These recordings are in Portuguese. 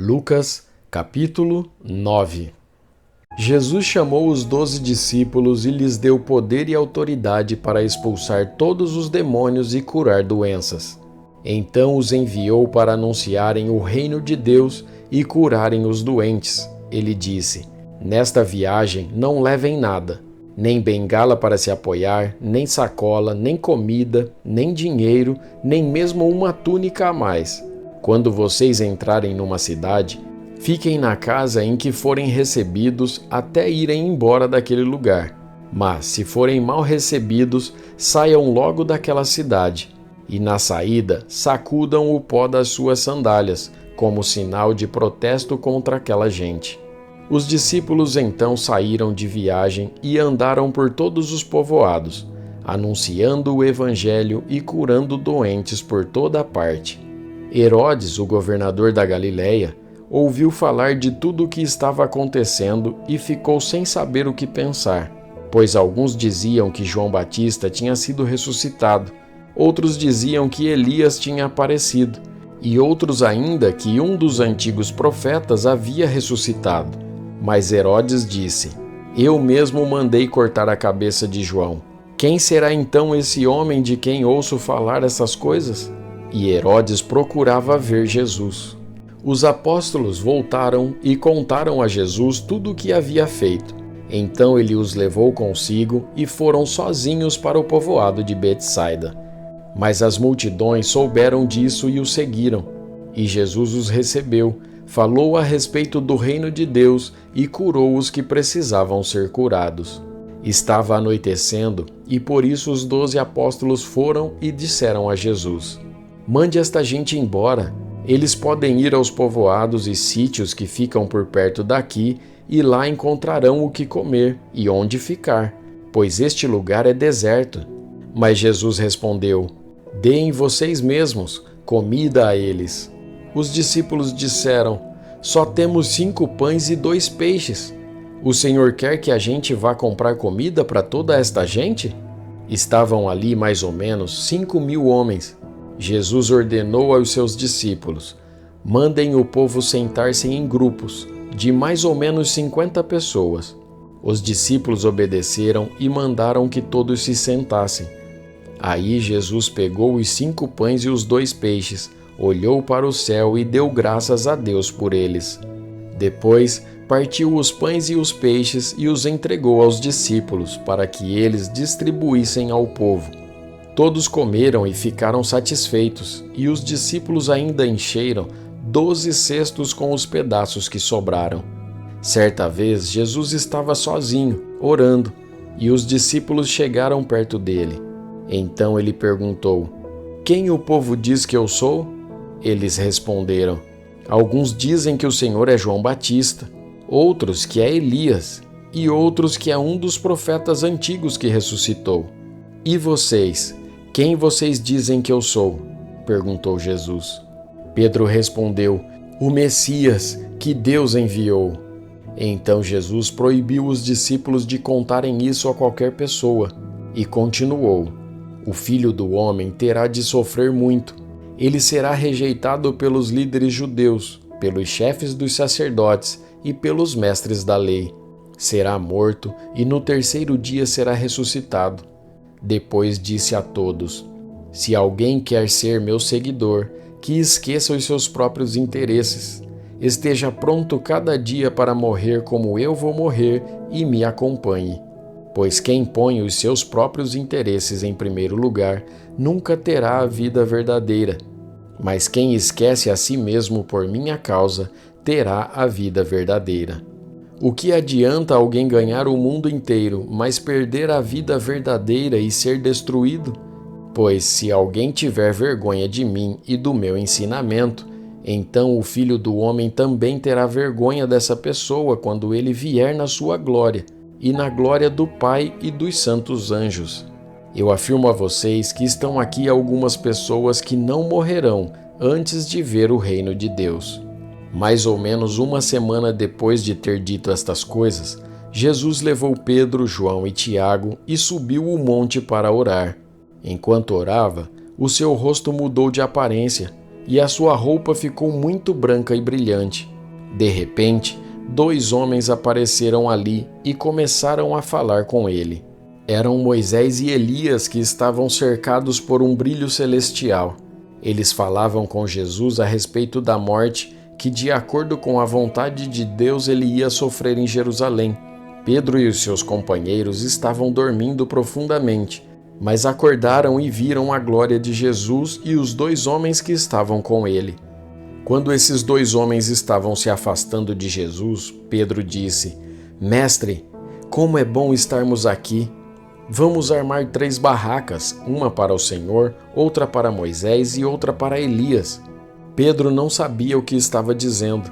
Lucas, capítulo 9. Jesus chamou os 12 discípulos e lhes deu poder e autoridade para expulsar todos os demônios e curar doenças. Então os enviou para anunciarem o reino de Deus e curarem os doentes. Ele disse: Nesta viagem não levem nada, nem bengala para se apoiar, nem sacola, nem comida, nem dinheiro, nem mesmo uma túnica a mais. Quando vocês entrarem numa cidade, fiquem na casa em que forem recebidos até irem embora daquele lugar. Mas, se forem mal recebidos, saiam logo daquela cidade. E na saída, sacudam o pó das suas sandálias, como sinal de protesto contra aquela gente. Os discípulos então saíram de viagem e andaram por todos os povoados, anunciando o evangelho e curando doentes por toda a parte. Herodes, o governador da Galileia, ouviu falar de tudo o que estava acontecendo e ficou sem saber o que pensar, pois alguns diziam que João Batista tinha sido ressuscitado, outros diziam que Elias tinha aparecido, e outros ainda que um dos antigos profetas havia ressuscitado. Mas Herodes disse: Eu mesmo mandei cortar a cabeça de João. Quem será então esse homem de quem ouço falar essas coisas? E Herodes procurava ver Jesus. Os apóstolos voltaram e contaram a Jesus tudo o que havia feito. Então ele os levou consigo e foram sozinhos para o povoado de Betsaida. Mas as multidões souberam disso e o seguiram. E Jesus os recebeu, falou a respeito do reino de Deus e curou os que precisavam ser curados. Estava anoitecendo e por isso os 12 apóstolos foram e disseram a Jesus: Mande esta gente embora. Eles podem ir aos povoados e sítios que ficam por perto daqui e lá encontrarão o que comer e onde ficar, pois este lugar é deserto. Mas Jesus respondeu: Deem vocês mesmos comida a eles. Os discípulos disseram: Só temos 5 pães e 2 peixes. O Senhor quer que a gente vá comprar comida para toda esta gente? Estavam ali mais ou menos 5.000 homens. Jesus ordenou aos seus discípulos: Mandem o povo sentar-se em grupos, de mais ou menos 50 pessoas. Os discípulos obedeceram e mandaram que todos se sentassem. Aí Jesus pegou os 5 pães e os 2 peixes, olhou para o céu e deu graças a Deus por eles. Depois, partiu os pães e os peixes e os entregou aos discípulos, para que eles distribuíssem ao povo. Todos comeram e ficaram satisfeitos, e os discípulos ainda encheram 12 cestos com os pedaços que sobraram. Certa vez, Jesus estava sozinho, orando, e os discípulos chegaram perto dele. Então ele perguntou: Quem o povo diz que eu sou? Eles responderam: Alguns dizem que o Senhor é João Batista, outros que é Elias, e outros que é um dos profetas antigos que ressuscitou. E vocês? Quem vocês dizem que eu sou? Perguntou Jesus. Pedro respondeu: O Messias, que Deus enviou. Então Jesus proibiu os discípulos de contarem isso a qualquer pessoa e continuou: O Filho do Homem terá de sofrer muito. Ele será rejeitado pelos líderes judeus, pelos chefes dos sacerdotes e pelos mestres da lei. Será morto e no 3º dia será ressuscitado. Depois disse a todos: Se alguém quer ser meu seguidor, que esqueça os seus próprios interesses. Esteja pronto cada dia para morrer como eu vou morrer e me acompanhe. Pois quem põe os seus próprios interesses em primeiro lugar nunca terá a vida verdadeira. Mas quem esquece a si mesmo por minha causa terá a vida verdadeira. O que adianta alguém ganhar o mundo inteiro, mas perder a vida verdadeira e ser destruído? Pois se alguém tiver vergonha de mim e do meu ensinamento, então o Filho do Homem também terá vergonha dessa pessoa quando ele vier na sua glória, e na glória do Pai e dos santos anjos. Eu afirmo a vocês que estão aqui algumas pessoas que não morrerão antes de ver o reino de Deus. Mais ou menos uma semana depois de ter dito estas coisas, Jesus levou Pedro, João e Tiago e subiu o monte para orar. Enquanto orava, o seu rosto mudou de aparência. e a sua roupa ficou muito branca e brilhante. De repente, 2 homens apareceram ali e começaram a falar com ele. Eram Moisés e Elias, que estavam cercados por um brilho celestial. Eles falavam com Jesus a respeito da morte que, de acordo com a vontade de Deus, ele ia sofrer em Jerusalém. Pedro e os seus companheiros estavam dormindo profundamente, mas acordaram e viram a glória de Jesus e os 2 homens que estavam com ele. Quando esses 2 homens estavam se afastando de Jesus, Pedro disse: Mestre, como é bom estarmos aqui! Vamos armar 3 barracas, uma para o Senhor, outra para Moisés e outra para Elias. Pedro não sabia o que estava dizendo.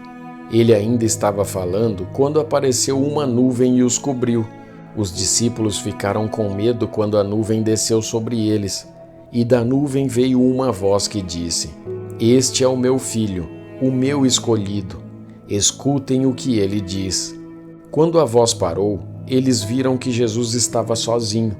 Ele ainda estava falando quando apareceu uma nuvem e os cobriu. Os discípulos ficaram com medo quando a nuvem desceu sobre eles. E da nuvem veio uma voz que disse: Este é o meu filho, o meu escolhido. Escutem o que ele diz. Quando a voz parou, eles viram que Jesus estava sozinho.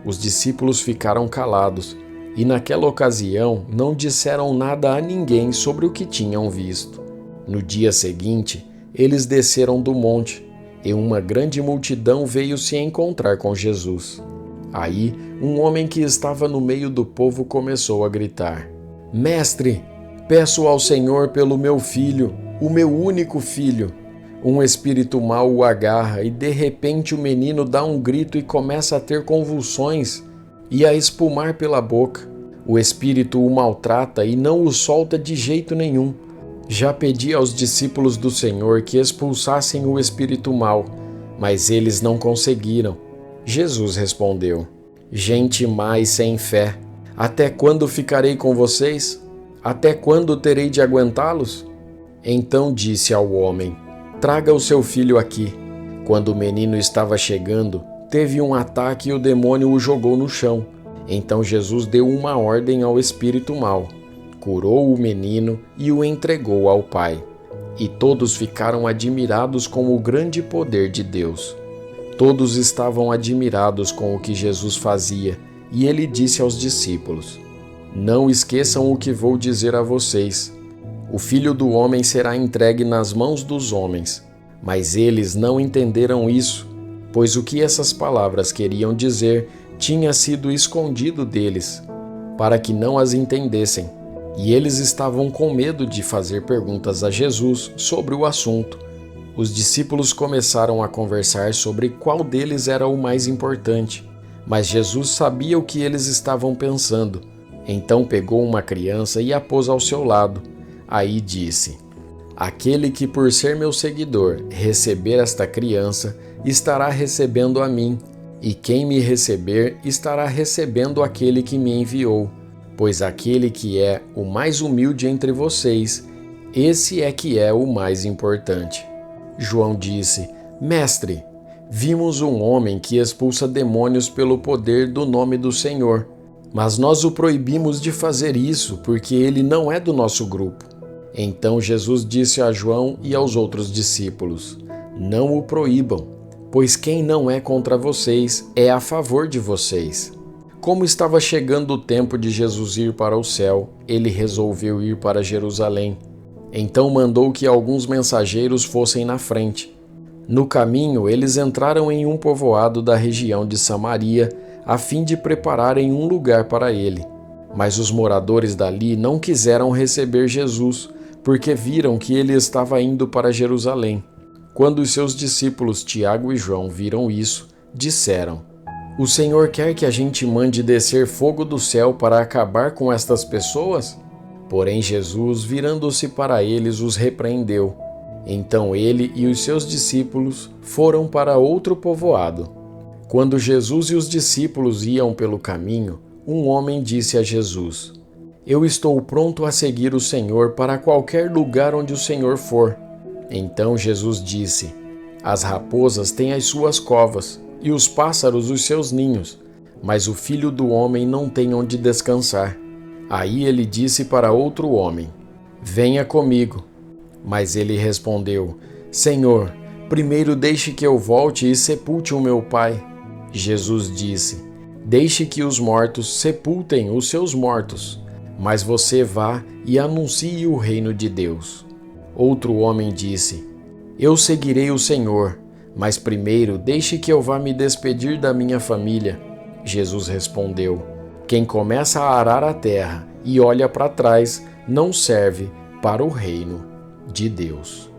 Os discípulos ficaram calados e naquela ocasião não disseram nada a ninguém sobre o que tinham visto. No dia seguinte, eles desceram do monte e uma grande multidão veio se encontrar com Jesus. Aí, um homem que estava no meio do povo começou a gritar: Mestre, peço ao Senhor pelo meu filho, o meu único filho. Um espírito mau o agarra e de repente o menino dá um grito e começa a ter convulsões e a espumar pela boca. O espírito o maltrata e não o solta de jeito nenhum. Já pedi aos discípulos do Senhor que expulsassem o espírito mau, mas eles não conseguiram. Jesus respondeu: Gente má e sem fé, até quando ficarei com vocês? Até quando terei de aguentá-los? Então disse ao homem: Traga o seu filho aqui. Quando o menino estava chegando, teve um ataque e o demônio o jogou no chão. Então Jesus deu uma ordem ao espírito mau, curou o menino e o entregou ao pai. E todos ficaram admirados com o grande poder de Deus. Todos estavam admirados com o que Jesus fazia, e ele disse aos discípulos: Não esqueçam o que vou dizer a vocês. O Filho do Homem será entregue nas mãos dos homens. Mas eles não entenderam isso, pois o que essas palavras queriam dizer tinha sido escondido deles, para que não as entendessem. E eles estavam com medo de fazer perguntas a Jesus sobre o assunto. Os discípulos começaram a conversar sobre qual deles era o mais importante, mas Jesus sabia o que eles estavam pensando. Então pegou uma criança e a pôs ao seu lado. Aí disse: Aquele que, por ser meu seguidor, receber esta criança, estará recebendo a mim, e quem me receber estará recebendo aquele que me enviou. Pois aquele que é o mais humilde entre vocês, esse é que é o mais importante. João disse: Mestre, vimos um homem que expulsa demônios pelo poder do nome do Senhor, mas nós o proibimos de fazer isso porque ele não é do nosso grupo. Então Jesus disse a João e aos outros discípulos: Não o proíbam, pois quem não é contra vocês é a favor de vocês. Como estava chegando o tempo de Jesus ir para o céu, ele resolveu ir para Jerusalém. Então mandou que alguns mensageiros fossem na frente. No caminho, eles entraram em um povoado da região de Samaria, a fim de prepararem um lugar para ele. Mas os moradores dali não quiseram receber Jesus, porque viram que ele estava indo para Jerusalém. Quando os seus discípulos Tiago e João viram isso, disseram: O Senhor quer que a gente mande descer fogo do céu para acabar com estas pessoas? Porém Jesus, virando-se para eles, os repreendeu. Então ele e os seus discípulos foram para outro povoado. Quando Jesus e os discípulos iam pelo caminho, um homem disse a Jesus: Eu estou pronto a seguir o Senhor para qualquer lugar onde o Senhor for. Então Jesus disse: As raposas têm as suas covas, e os pássaros os seus ninhos, mas o Filho do Homem não tem onde descansar. Aí ele disse para outro homem: Venha comigo. Mas ele respondeu: Senhor, primeiro deixe que eu volte e sepulte o meu pai. Jesus disse: Deixe que os mortos sepultem os seus mortos, mas você vá e anuncie o reino de Deus. Outro homem disse: Eu seguirei o Senhor, mas primeiro deixe que eu vá me despedir da minha família. Jesus respondeu: Quem começa a arar a terra e olha para trás não serve para o reino de Deus.